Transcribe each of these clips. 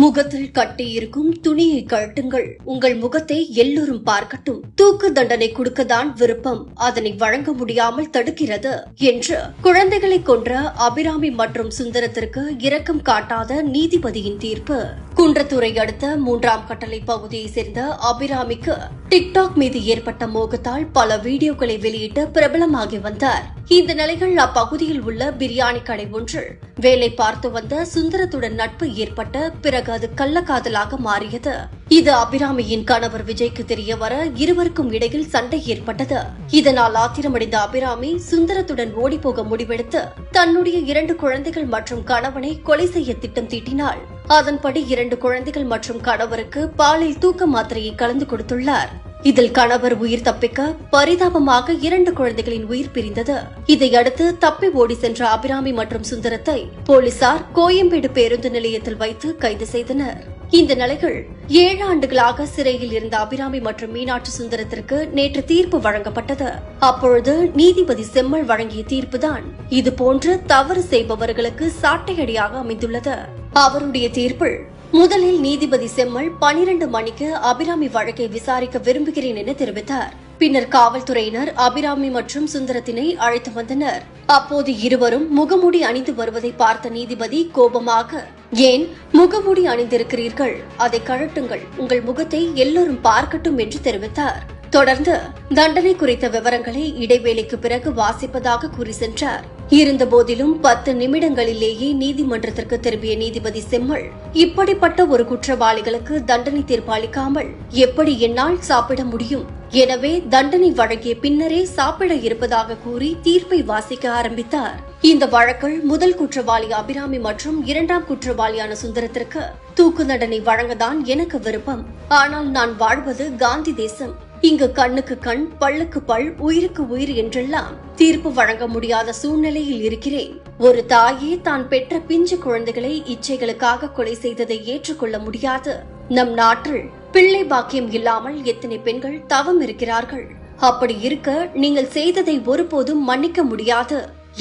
முகத்தில் கட்டியிருக்கும் துணியை கழட்டுங்கள், உங்கள் முகத்தை எல்லோரும் பார்க்கட்டும், தூக்கு தண்டனை கொடுக்கத்தான் விருப்பம், அதனை வழங்க முடியாமல் தடுக்கிறது என்று குழந்தைகளை கொன்ற அபிராமி மற்றும் சுந்தரத்திற்கு இரக்கம் காட்டாத நீதிபதியின் தீர்ப்பு. குன்றத்தூரை அடுத்த 3ஆம் கட்டளை பகுதியை சேர்ந்த அபிராமிக்கு டிக்டாக் மீது ஏற்பட்ட மோகத்தால் பல வீடியோக்களை வெளியிட்டு பிரபலமாகி வந்தார். இந்த நிலையில் அப்பகுதியில் உள்ள பிரியாணி கடை ஒன்றில் வேலை பார்த்து வந்த சுந்தரத்துடன் நட்பு ஏற்பட்ட பிறகு அது கள்ளக்காதலாக மாறியது. இது அபிராமியின் கணவர் விஜய்க்கு தெரிய வர இருவருக்கும் இடையில் சண்டை ஏற்பட்டது. இதனால் ஆத்திரமடைந்த அபிராமி சுந்தரத்துடன் ஓடிப்போக முடிவெடுத்து தன்னுடைய 2 குழந்தைகள் மற்றும் கணவனை கொலை செய்ய திட்டம் தீட்டினாள். அதன்படி 2 குழந்தைகள் மற்றும் கணவருக்கு பாலில் தூக்க மாத்திரையை கலந்து கொடுத்துள்ளார். இதில் கணவர் உயிர் தப்பிக்க பரிதாபமாக 2 குழந்தைகளின் உயிர் பிரிந்தது. இதையடுத்து தப்பி ஓடி சென்ற அபிராமி மற்றும் சுந்தரத்தை போலீசார் கோயம்பேடு பேருந்து நிலையத்தில் வைத்து கைது செய்தனர். இந்த நிலையில் 7 ஆண்டுகளாக சிறையில் இருந்த அபிராமி மற்றும் மீனாட்சி சுந்தரத்திற்கு நேற்று தீர்ப்பு வழங்கப்பட்டது. அப்பொழுது நீதிபதி செம்மல் வழங்கிய தீர்ப்புதான் இதுபோன்று தவறு செய்பவர்களுக்கு சாட்டையடியாக அமைந்துள்ளது. அவருடைய தீர்ப்பில் முதலில் நீதிபதி செம்மல் 12 மணிக்கு அபிராமி வழக்கை விசாரிக்க விரும்புகிறேன் என தெரிவித்தார். பின்னர் காவல்துறையினர் அபிராமி மற்றும் சுந்தரத்தினை அழைத்து வந்தனர். அப்போது இருவரும் முகமூடி அணிந்து வருவதை பார்த்த நீதிபதி கோபமாக, ஏன் முகமூடி அணிந்திருக்கிறீர்கள், அதை கழட்டுங்கள், உங்கள் முகத்தை எல்லோரும் பார்க்கட்டும் என்று தெரிவித்தார். தொடர்ந்து தண்டனை குறித்த விவரங்களை இடைவேளைக்கு பிறகு வாசிப்பதாக கூறி சென்றார். இருந்தபோதிலும் 10 நிமிடங்களிலேயே நீதிமன்றத்திற்கு திரும்பிய நீதிபதி செம்மல், இப்படிப்பட்ட ஒரு குற்றவாளிகளுக்கு தண்டனை தீர்ப்பு அளிக்காமல் எப்படி என்னால் சாப்பிட முடியும், எனவே தண்டனை வழங்கிய பின்னரே சாப்பிட இருப்பதாக கூறி தீர்ப்பை வாசிக்க ஆரம்பித்தார். இந்த வழக்கில் முதல் குற்றவாளி அபிராமி மற்றும் 2ஆம் குற்றவாளியான சுந்தரத்திற்கு தூக்கு தண்டனை வழங்கத்தான் எனக்கு விருப்பம். ஆனால் நான் வாழ்வது காந்தி தேசம். இங்கு கண்ணுக்கு கண், பல்லுக்கு பல், உயிருக்கு உயிர் என்றெல்லாம் தீர்ப்பு வழங்க முடியாத சூழ்நிலையில் இருக்கிறேன். ஒரு தாயே தான் பெற்ற பிஞ்சு குழந்தைகளை இச்சைகளுக்காக கொலை செய்ததை ஏற்றுக்கொள்ள முடியாது. நம் நாட்டில் பிள்ளை பாக்கியம் இல்லாமல் எத்தனை பெண்கள் தவம் இருக்கிறார்கள். அப்படி இருக்க நீங்கள் செய்ததை ஒருபோதும் மன்னிக்க முடியாது.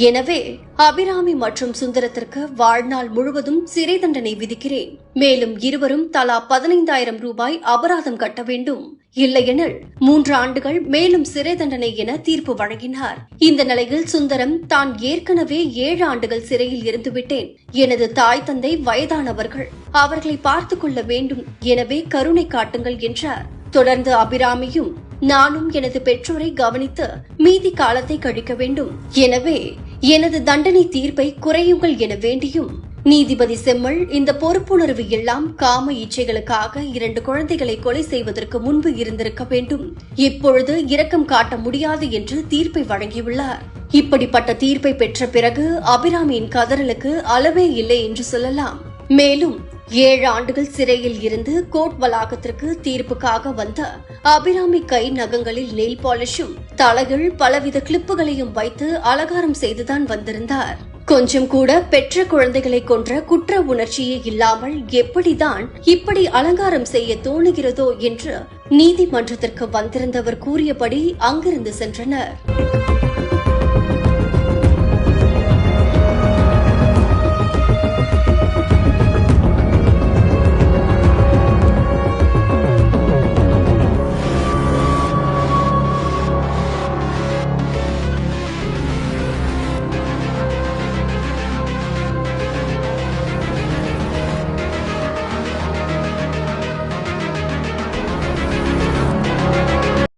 எனவே அபிராமி மற்றும் சுந்தரத்திற்கு வாழ்நாள் முழுவதும் சிறை தண்டனை விதிக்கிறேன். மேலும் இருவரும் தலா 15,000 ரூபாய் அபராதம் கட்ட வேண்டும். இல்லையெனில் 3 ஆண்டுகள் மேலும் சிறை தண்டனை என தீர்ப்பு வழங்கினார். இந்த நிலையில் சுந்தரம், தான் ஏற்கனவே 7 ஆண்டுகள் சிறையில் இருந்துவிட்டேன். எனது தாய் தந்தை வயதானவர்கள், அவர்களை பார்த்துக் கொள்ள வேண்டும், எனவே கருணை காட்டுங்கள் என்றார். தொடர்ந்து அபிராமியும், நானும் எனது பெற்றோரை கவனித்து மீதி காலத்தை கழிக்க வேண்டும், எனவே எனது தண்டனை தீர்ப்பை குறையுங்கள் என வேண்டியும் நீதிபதி செம்மல் இந்த பொறுப்புணர்வு எல்லாம் காம இச்சைகளுக்காக 2 குழந்தைகளை கொலை செய்வதற்கு முன்பு இருந்திருக்க வேண்டும். இப்பொழுது இரக்கம் காட்ட முடியாது என்று தீர்ப்பை வழங்கியுள்ளார். இப்படிப்பட்ட தீர்ப்பை பெற்ற பிறகு அபிராமியின் கதறலுக்கு அளவே இல்லை என்று சொல்லலாம். மேலும் 7 ஆண்டுகள் சிறையில் இருந்து கோர்ட் வளாகத்திற்கு தீர்ப்புக்காக வந்த அபிராமி கை நகங்களில் நெயில் பாலிஷும் தலையில் பலவித கிளிப்புகளையும் வைத்து அலங்காரம் செய்துதான் வந்திருந்தார். கொஞ்சம் கூட பெற்ற குழந்தைகளை கொன்ற குற்ற உணர்ச்சியே இல்லாமல் எப்படிதான் இப்படி அலங்காரம் செய்ய தோணுகிறதோ என்று நீதிமன்றத்திற்கு வந்திருந்தவர் கூறியபடி அங்கிருந்து சென்றனர்.